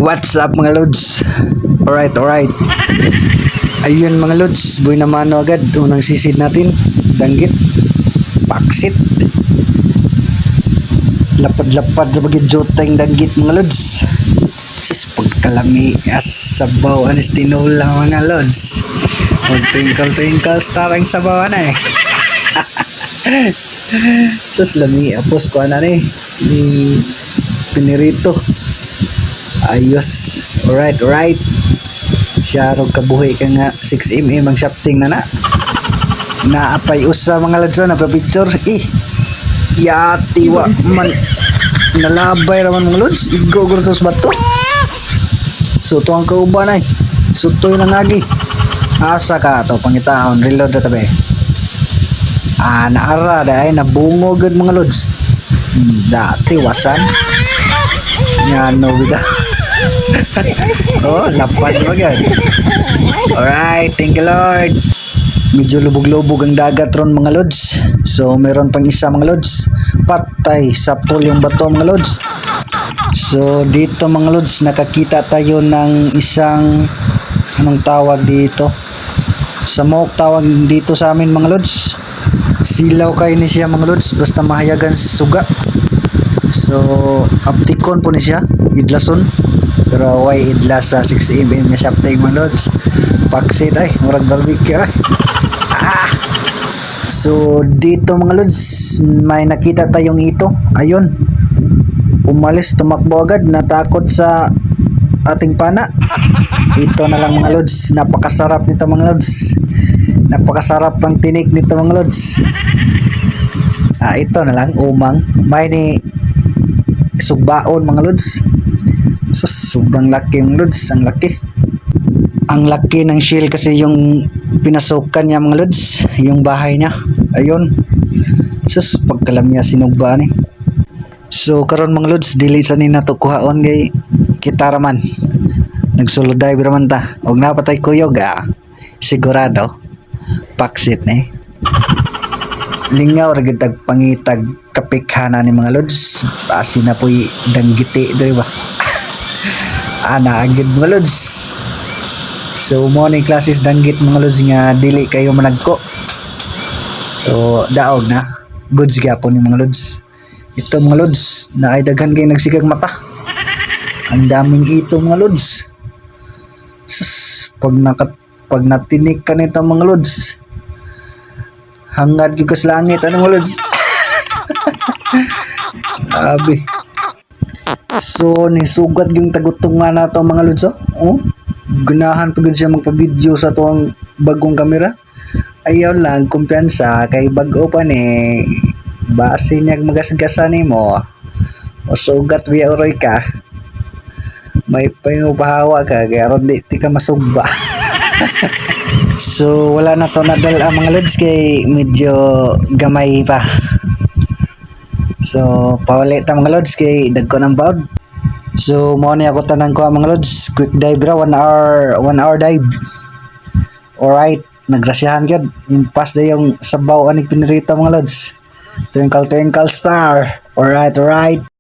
What's up mga lods? Alright. Ayun mga lods, buhay na mano agad. Unang sisid natin, danggit, paksit. Lapad-lapad na bagay joteng danggit mga lods. Sis pagkalami as sabaw anis tinula mga lods. Mag-twinkle starang sabaw na eh. Sus lami apos ko na ni pinirito. Ayos. Alright. Siya ro kabuhi ka nga 6mm ang shafting na naapay usa mga lods na picture yatiwa man nalabay raman mga lods igogor tos bato so tuang kauban ay sutoy na ngagi asa ka to pangitaon reload na tabi naara da ay nabungo gud mga lods dati wasan ngano bida oh lapad magad. Alright, thank you Lord. Medyo lubog-lubog ang dagat ron mga lods. So meron pang isa mga lods. Patay sa pool yung bato mga lods. So dito mga lods nakakita tayo ng isang anong tawag dito? Samok tawag dito sa amin mga lods. Silaw kayo ni siya mga lods basta mahayagan suga. So aptikon po ni siya, idlason. Pero why idlas sa 6mm nga shafting mga lods. Paksit ay murag barbecue ay. So dito mga lods may nakita tayong ito. Ayun. Umalis tumakbo agad natakot sa ating pana. Ito na lang mga lods. Napakasarap nito mga lods. Napakasarap ang tinik nito mga lods. Ito na lang umang. May ni sugbaon mga lods. So sobrang laki mga lods. Ang laki ng shell kasi yung pinasukan niya mga lods. Yung bahay niya. Ayun. Sus pagkalam niya sinugba ni. So karon mga lods dili sa ni nato kuhaon kay kita raman. Nagsulod dive raman ta. Og napatay kuyog sigurado paksit ni. Lingaw ra gid tag pangitag kapikhana ni mga lods. Asin na poy danggiti diri ba. Agad mga lods. So mo ni classes danggit mga lods nga dili kayo managko. So daog na. Goods gyapon ni mga lods. Ito mga lods na ay daghan kay nagsigag mata. Ang daming ito mga lods. Sus pag natinik ka nito mga lods. Hangad gyud ka sa langit ano mga lods. Abi. So ni sugat yung tagutong nga na to mga lods ganahan pa gud siya magpa-video sa to ang bagong kamera. Ayaw lang kumpiyansa kay bag-o pa ni base niya magasgasa nimo o sugat wiya oroy ka may pahawa ka kaya ron di ka masugba. So wala na to nadal ang mga lods kay medyo gamay pa. So paulit ang mga lods kay dagko ng baod. So mo ni ako tanan ko mga lods quick dive ra 1 hour dive. Alright nagrasyahan gyud impas da yung sabaw anig pinirito mga lods. Twinkle star. Alright.